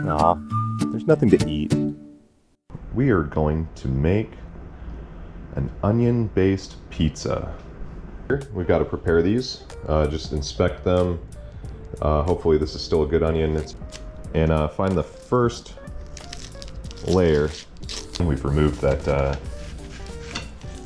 Aw, there's nothing to eat. We are going to make an onion-based pizza. We've got to prepare these. Just inspect them. Hopefully this is still a good onion. And find the first layer. We've removed that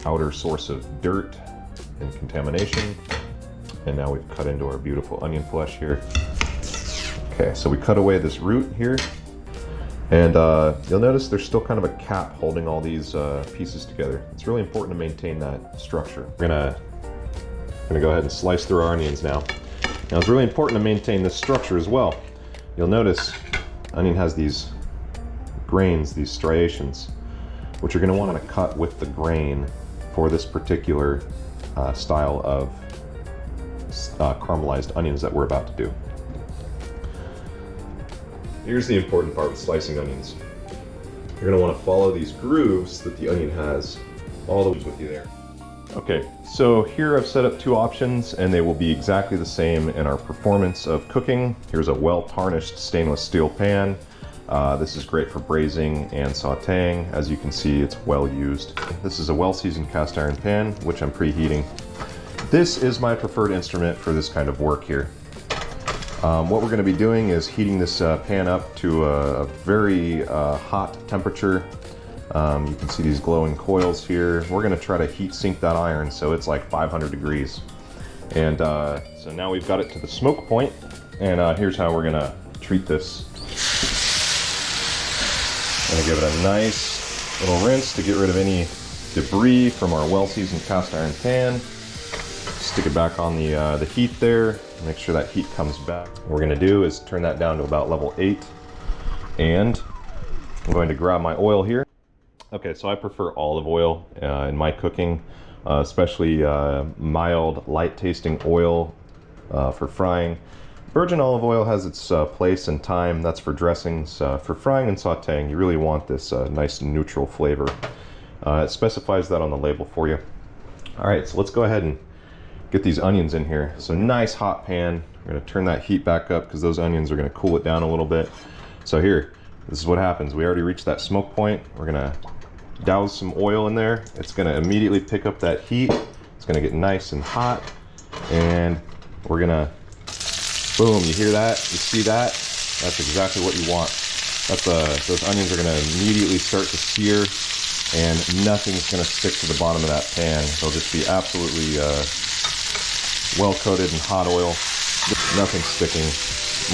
outer source of dirt and contamination. And now we've cut into our beautiful onion flesh here. Okay, so we cut away this root here. And you'll notice there's still kind of a cap holding all these pieces together. It's really important to maintain that structure. We're gonna go ahead and slice through our onions now. Now it's really important to maintain this structure as well. You'll notice onion has these grains, these striations, which you're gonna want to cut with the grain for this particular style of caramelized onions that we're about to do. Here's the important part with slicing onions. You're going to want to follow these grooves that the onion has all the way with you there. Okay, so here I've set up two options and they will be exactly the same in our performance of cooking. Here's a well-tarnished stainless steel pan. This is great for braising and sauteing. As you can see, it's well used. This is a well-seasoned cast iron pan, which I'm preheating. This is my preferred instrument for this kind of work here. What we're going to be doing is heating this pan up to a very hot temperature. You can see these glowing coils here. We're going to try to heat sink that iron so it's like 500 degrees. And so now we've got it to the smoke point, and here's how we're going to treat this. I'm going to give it a nice little rinse to get rid of any debris from our well-seasoned cast iron pan. Stick it back on the heat there. Make sure that heat comes back. What we're going to do is turn that down to about level 8. And I'm going to grab my oil here. Okay, so I prefer olive oil in my cooking, especially mild, light-tasting oil for frying. Virgin olive oil has its place and time. That's for dressings. For frying and sauteing, you really want this nice neutral flavor. It specifies that on the label for you. All right, so let's go ahead and get these onions in here. So nice hot pan. We're gonna turn that heat back up because those onions are gonna cool it down a little bit. So here, this is what happens. We already reached that smoke point. We're gonna douse some oil in there. It's gonna immediately pick up that heat. It's gonna get nice and hot. And we're gonna, boom, you hear that? You see that? That's exactly what you want. That's those onions are gonna immediately start to sear and nothing's gonna stick to the bottom of that pan. They'll just be absolutely well coated in hot oil. Nothing sticking.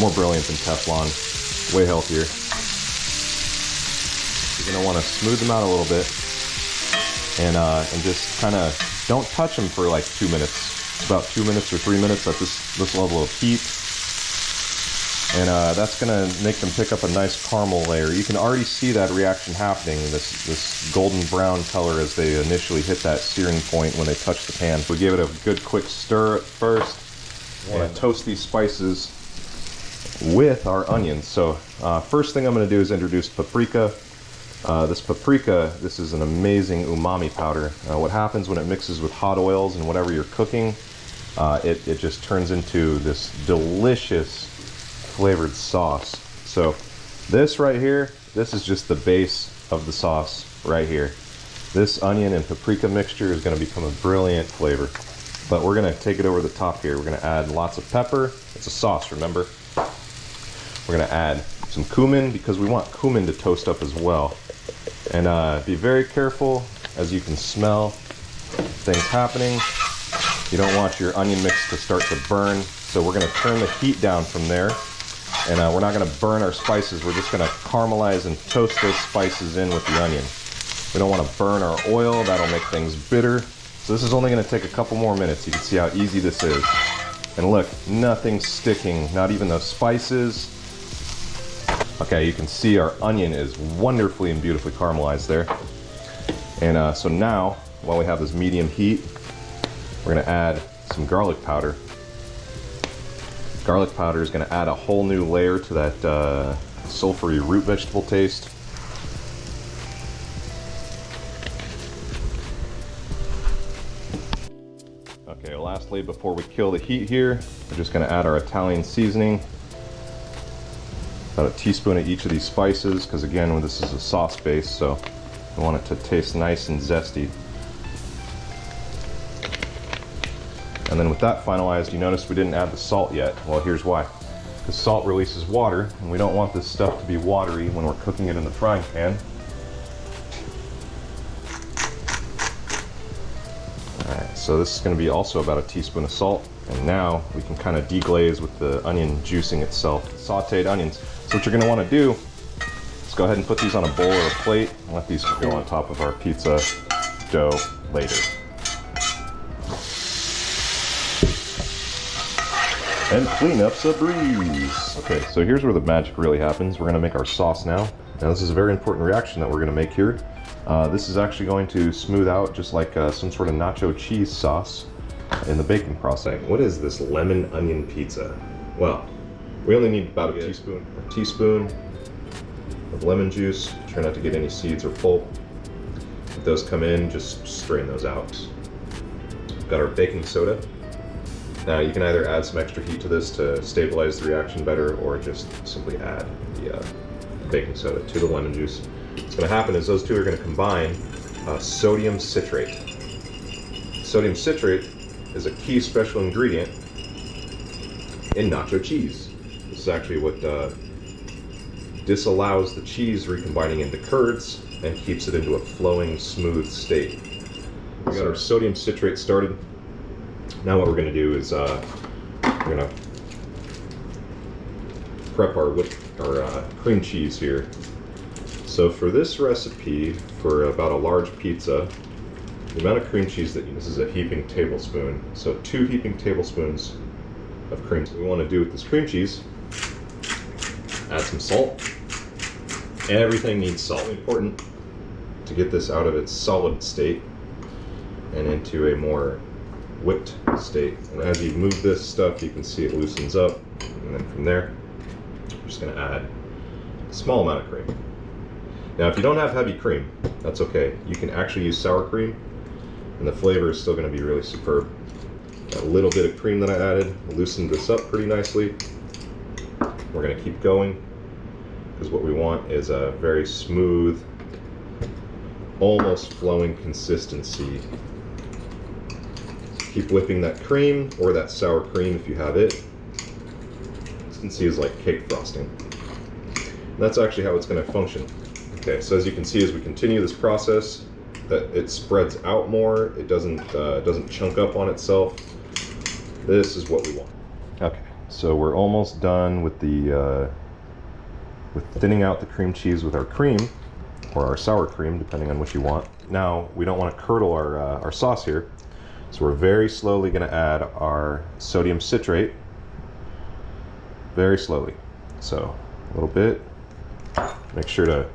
More brilliant than Teflon. Way healthier. You're gonna want to smooth them out a little bit, and just kind of don't touch them for like 2 minutes. It's about 2 minutes or 3 minutes at this level of heat, and that's gonna make them pick up a nice caramel layer. You can already see that reaction happening. This golden brown color as they initially hit that searing point when they touch the pan. We give it a good quick stir at first. And toast these spices with our onions. So first thing I'm going to do is introduce paprika. This paprika, this is an amazing umami powder. What happens when it mixes with hot oils and whatever you're cooking, it just turns into this delicious flavored sauce. So this right here, this is just the base of the sauce right here. This onion and paprika mixture is going to become a brilliant flavor. But we're going to take it over the top here. We're going to add lots of pepper. It's a sauce, remember? We're going to add some cumin because we want cumin to toast up as well. And be very careful, as you can smell things happening. You don't want your onion mix to start to burn. So we're going to turn the heat down from there. And we're not going to burn our spices. We're just going to caramelize and toast those spices in with the onion. We don't want to burn our oil. That'll make things bitter. So this is only going to take a couple more minutes. You can see how easy this is. And look, nothing's sticking, not even those spices. Okay, you can see our onion is wonderfully and beautifully caramelized there. And so now, while we have this medium heat, we're going to add some garlic powder. Garlic powder is going to add a whole new layer to that sulfury root vegetable taste. Okay, lastly, before we kill the heat here, we're just going to add our Italian seasoning. About a teaspoon of each of these spices, because again, this is a sauce base, so I want it to taste nice and zesty. And then with that finalized, you notice we didn't add the salt yet. Well, here's why. The salt releases water, and we don't want this stuff to be watery when we're cooking it in the frying pan. Alright, so this is going to be also about a teaspoon of salt. And now we can kind of deglaze with the onion juicing itself. Sauteed onions. So what you're going to want to do is go ahead and put these on a bowl or a plate and let these go on top of our pizza dough later. And cleanup's a breeze. Okay, so here's where the magic really happens. We're gonna make our sauce now. Now this is a very important reaction that we're gonna make here. This is actually going to smooth out just like some sort of nacho cheese sauce in the baking process. What is this lemon onion pizza? Well, we only need about a teaspoon of lemon juice. Try not to get any seeds or pulp. If those come in, just strain those out. We've got our baking soda. Now you can either add some extra heat to this to stabilize the reaction better, or just simply add the baking soda to the lemon juice. What's going to happen is those two are going to combine sodium citrate. Sodium citrate is a key special ingredient in nacho cheese. This is actually what disallows the cheese recombining into curds and keeps it into a flowing, smooth state. We got our sodium citrate started. Now what we're going to do is we're going to prep our cream cheese here. So for this recipe, for about a large pizza, the amount of cream cheese that this is a heaping tablespoon. So 2 heaping tablespoons of cream. What we want to do with this cream cheese, add some salt. Everything needs salt. It's important to get this out of its solid state and into a more whipped state. And as you move this stuff, you can see it loosens up, and then from there I'm just going to add a small amount of cream. Now if you don't have heavy cream, that's okay. You can actually use sour cream and the flavor is still going to be really superb. Got a little bit of cream that I added loosened this up pretty nicely. We're going to keep going because what we want is a very smooth, almost flowing consistency. Keep whipping that cream, or that sour cream if you have it. Consistency is like cake frosting. And that's actually how it's going to function. Okay, so as you can see, as we continue this process, that it spreads out more. It doesn't chunk up on itself. This is what we want. Okay, so we're almost done with the with thinning out the cream cheese with our cream, or our sour cream, depending on what you want. Now we don't want to curdle our sauce here. So we're very slowly going to add our sodium citrate, very slowly. So a little bit, make sure to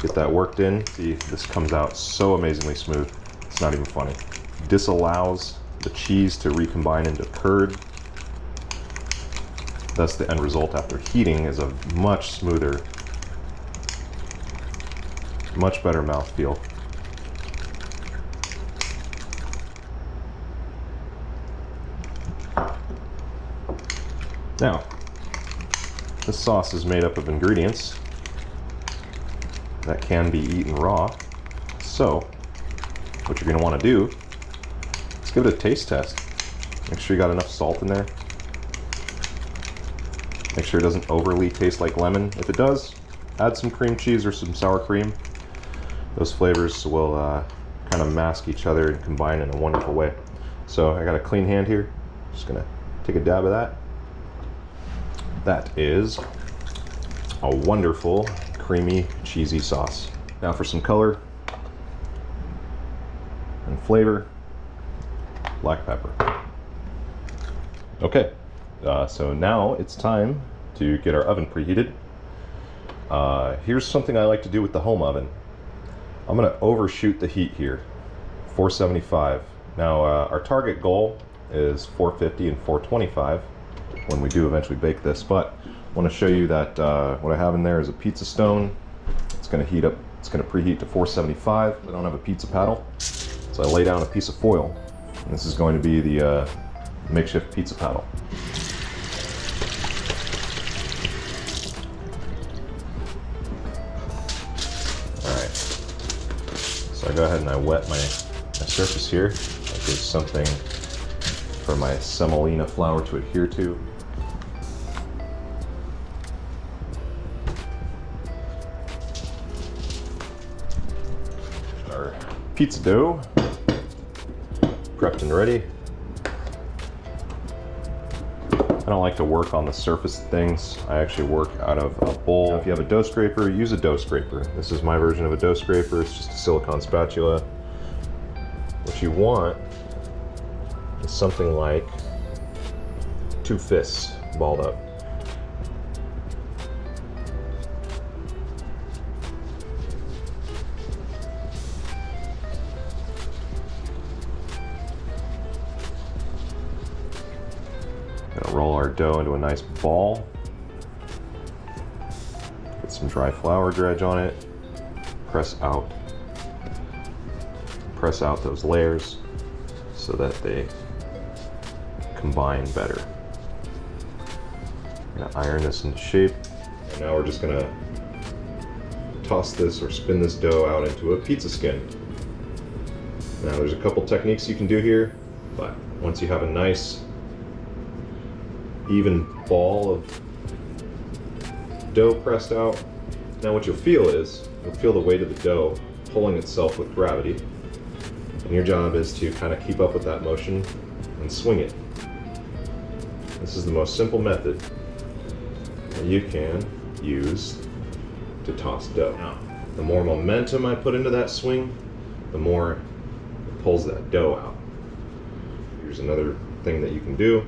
get that worked in. See, this comes out so amazingly smooth, it's not even funny. Disallows the cheese to recombine into curd. Thus the end result after heating is a much smoother, much better mouthfeel. Now, this sauce is made up of ingredients that can be eaten raw. So, what you're going to want to do is give it a taste test. Make sure you got enough salt in there. Make sure it doesn't overly taste like lemon. If it does, add some cream cheese or some sour cream. Those flavors will kind of mask each other and combine in a wonderful way. So I got a clean hand here. Just going to take a dab of that. That is a wonderful, creamy, cheesy sauce. Now for some color and flavor, black pepper. Okay, so now it's time to get our oven preheated. Here's something I like to do with the home oven. I'm going to overshoot the heat here, 475. Now our target goal is 450 and 425 when we do eventually bake this, but I want to show you that what I have in there is a pizza stone. It's going to heat up, it's going to preheat to 475. I don't have a pizza paddle, so I lay down a piece of foil. And this is going to be the makeshift pizza paddle. I go ahead and I wet my surface here. That gives something for my semolina flour to adhere to. Our pizza dough prepped and ready. I don't like to work on the surface of things. I actually work out of a bowl. Now, if you have a dough scraper, use a dough scraper. This is my version of a dough scraper. It's just a silicone spatula. What you want is something like 2 fists balled up. Gonna roll our dough into a nice ball. Get some dry flour dredge on it. Press out those layers so that they combine better. I'm gonna iron this into shape. And now we're just gonna toss this or spin this dough out into a pizza skin. Now there's a couple techniques you can do here, but once you have a nice even ball of dough pressed out, now what you'll feel is, you'll feel the weight of the dough pulling itself with gravity. And your job is to kind of keep up with that motion and swing it. This is the most simple method that you can use to toss dough. Now, the more momentum I put into that swing, the more it pulls that dough out. Here's another thing that you can do.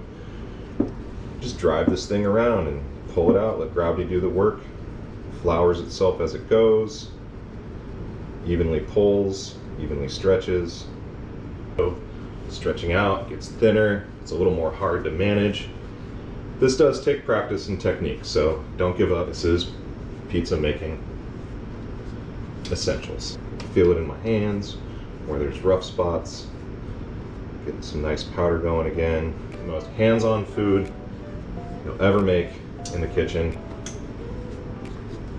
Just drive this thing around and pull it out, let gravity do the work. Flours itself as it goes, evenly pulls, evenly stretches. So, stretching out, gets thinner, it's a little more hard to manage. This does take practice and technique, so don't give up. This is pizza making essentials. Feel it in my hands, where there's rough spots. Getting some nice powder going again. The most hands-on food you'll ever make in the kitchen.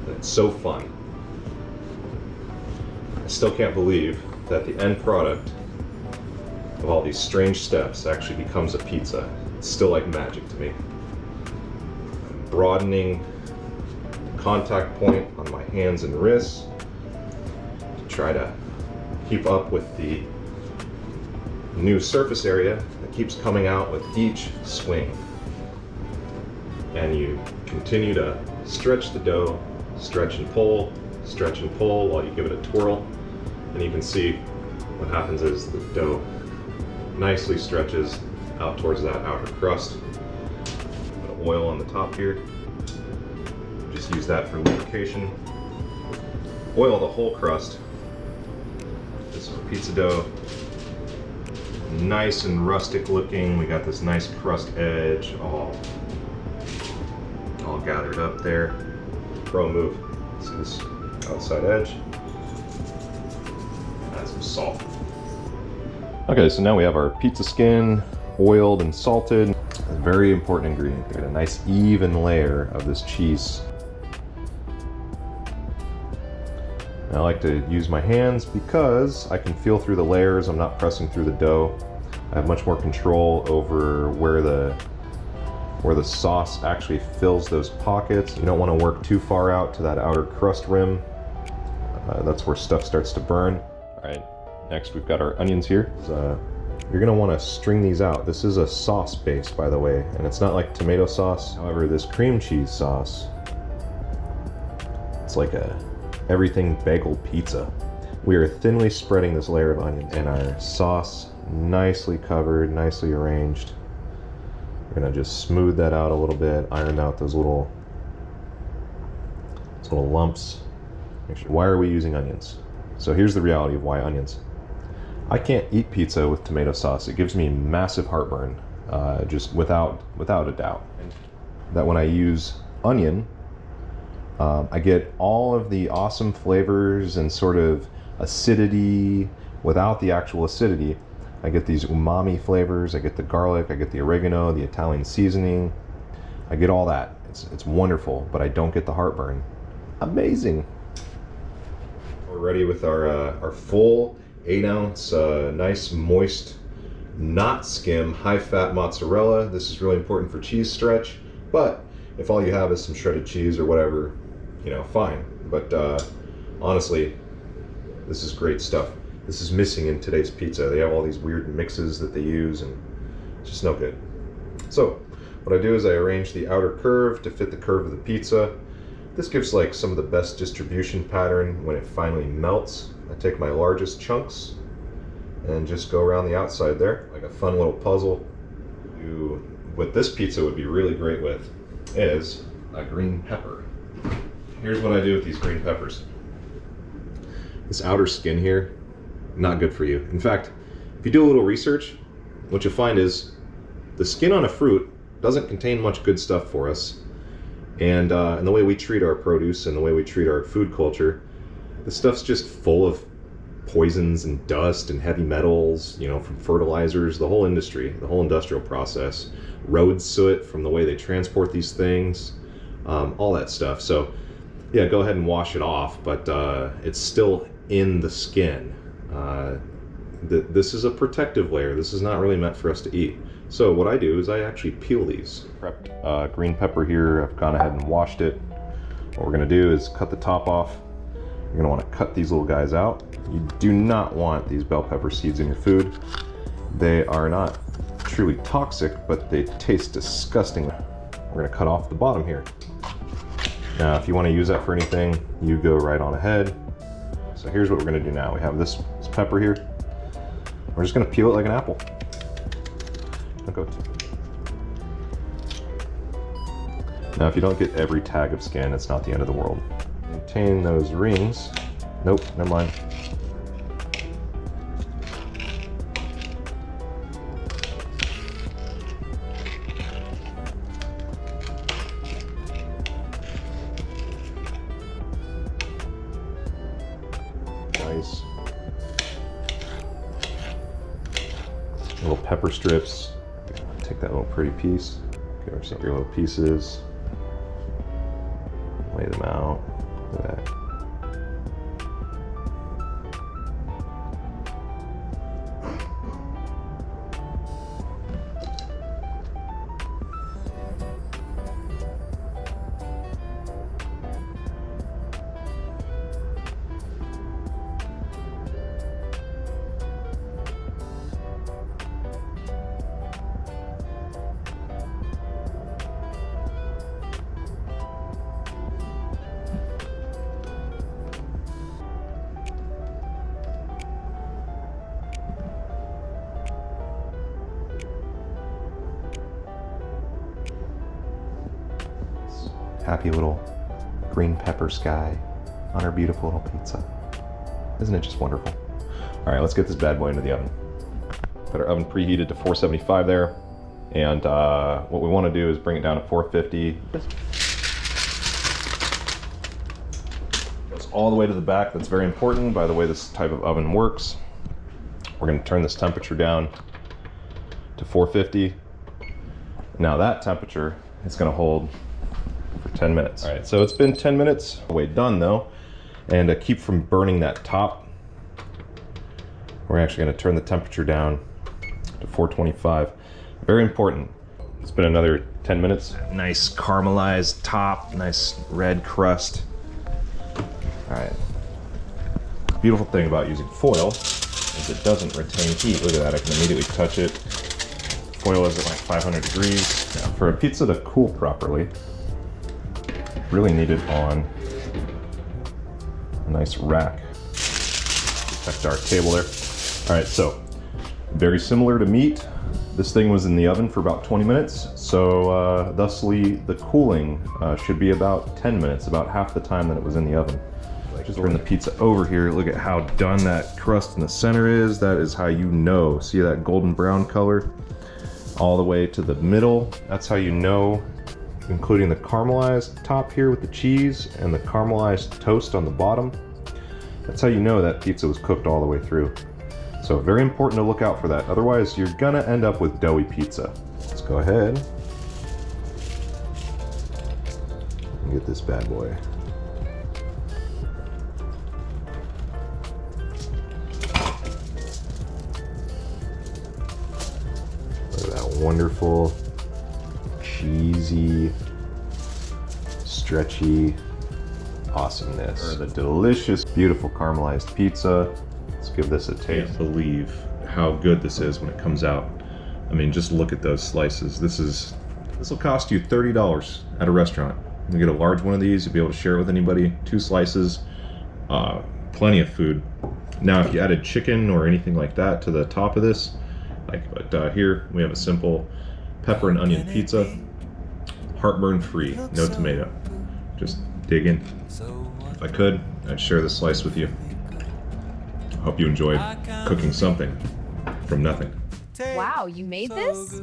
And it's so fun. I still can't believe that the end product of all these strange steps actually becomes a pizza. It's still like magic to me. I'm broadening the contact point on my hands and wrists to try to keep up with the new surface area that keeps coming out with each swing. And you continue to stretch the dough, stretch and pull while you give it a twirl. And you can see what happens is the dough nicely stretches out towards that outer crust. Put oil on the top here. Just use that for lubrication. Oil the whole crust. This is pizza dough. Nice and rustic looking. We got this nice crust edge all gathered up there. Pro move. See this outside edge? Add some salt. Okay, so now we have our pizza skin oiled and salted. A very important ingredient. Get a nice even layer of this cheese. I like to use my hands because I can feel through the layers. I'm not pressing through the dough. I have much more control over where the sauce actually fills those pockets. You don't want to work too far out to that outer crust rim. That's where stuff starts to burn. All right, next we've got our onions here. You're gonna want to string these out. This is a sauce base, by the way, and it's not like tomato sauce. However, this cream cheese sauce, it's like a everything bagel pizza. We are thinly spreading this layer of onion and our sauce nicely covered, nicely arranged. We're gonna just smooth that out a little bit, iron out those little lumps. Make sure. Why are we using onions? So here's the reality of why onions. I can't eat pizza with tomato sauce. It gives me massive heartburn, just without a doubt. That when I use onion, I get all of the awesome flavors and sort of acidity without the actual acidity. I get these umami flavors, I get the garlic, I get the oregano, the Italian seasoning. I get all that. It's wonderful, but I don't get the heartburn. Amazing. we're ready with our full 8-ounce, nice, moist, not skim, high-fat mozzarella. This is really important for cheese stretch, but if all you have is some shredded cheese or whatever, you know, fine. But honestly, this is great stuff. This is missing in today's pizza. They have all these weird mixes that they use, and it's just no good. So what I do is I arrange the outer curve to fit the curve of the pizza. This gives like some of the best distribution pattern when it finally melts. I take my largest chunks and just go around the outside there, like a fun little puzzle. What this pizza would be really great with is a green pepper. Here's what I do with these green peppers. This outer skin here, not good for you. In fact, if you do a little research, what you'll find is the skin on a fruit doesn't contain much good stuff for us. And the way we treat our produce and the way we treat our food culture, this stuff's just full of poisons and dust and heavy metals, you know, from fertilizers, the whole industry, the whole industrial process, road soot from the way they transport these things, all that stuff. So yeah, go ahead and wash it off, but it's still in the skin. This is a protective layer. This is not really meant for us to eat. So what I do is I actually peel these. Prepped green pepper here. I've gone ahead and washed it. What we're gonna do is cut the top off. You're gonna wanna cut these little guys out. You do not want these bell pepper seeds in your food. They are not truly toxic, but they taste disgusting. We're gonna cut off the bottom here. Now, if you wanna use that for anything, you go right on ahead. So here's what we're gonna do now. We have this pepper here. We're just gonna peel it like an apple. Don't go Now, if you don't get every tag of skin, it's not the end of the world. Maintain those rings. Nope, never mind. Nice. Little pepper strips. Take that little pretty piece. Get ourselves your little pieces. Lay them out. Look at that. Happy little green pepper sky on our beautiful little pizza. Isn't it just wonderful? All right, let's get this bad boy into the oven. Got our oven preheated to 475 there. And what we want to do is bring it down to 450. Goes all the way to the back. That's very important by the way this type of oven works. We're going to turn this temperature down to 450. Now that temperature is going to hold for 10 minutes. All right, so it's been 10 minutes. Way done though. And to keep from burning that top, we're actually going to turn the temperature down to 425. Very important. It's been another 10 minutes. Nice caramelized top, nice red crust. All right. Beautiful thing about using foil is it doesn't retain heat. Look at that, I can immediately touch it. Foil is at like 500 degrees. Now, for a pizza to cool properly, really need it on a nice rack. Protect our table there. All right, so very similar to meat. This thing was in the oven for about 20 minutes, so thusly the cooling should be about 10 minutes, about half the time that it was in the oven. Just turn the pizza over here. Look at how done that crust in the center is. That is how you know. See that golden brown color? All the way to the middle. That's how you know, including the caramelized top here with the cheese and the caramelized toast on the bottom. That's how you know that pizza was cooked all the way through. So very important to look out for that. Otherwise, you're gonna end up with doughy pizza. Let's go ahead and get this bad boy. wonderful, cheesy, stretchy awesomeness. Or the delicious, beautiful caramelized pizza. Let's give this a taste. I can't believe how good this is when it comes out. I mean, just look at those slices. This will cost you $30 at a restaurant. You get a large one of these, you'll be able to share it with anybody. 2 slices, plenty of food. Now, if you added chicken or anything like that to the top of this, but here we have a simple pepper and onion pizza, heartburn free, no tomato. Just dig in. If I could, I'd share this slice with you. I hope you enjoyed cooking something from nothing. Wow, you made this?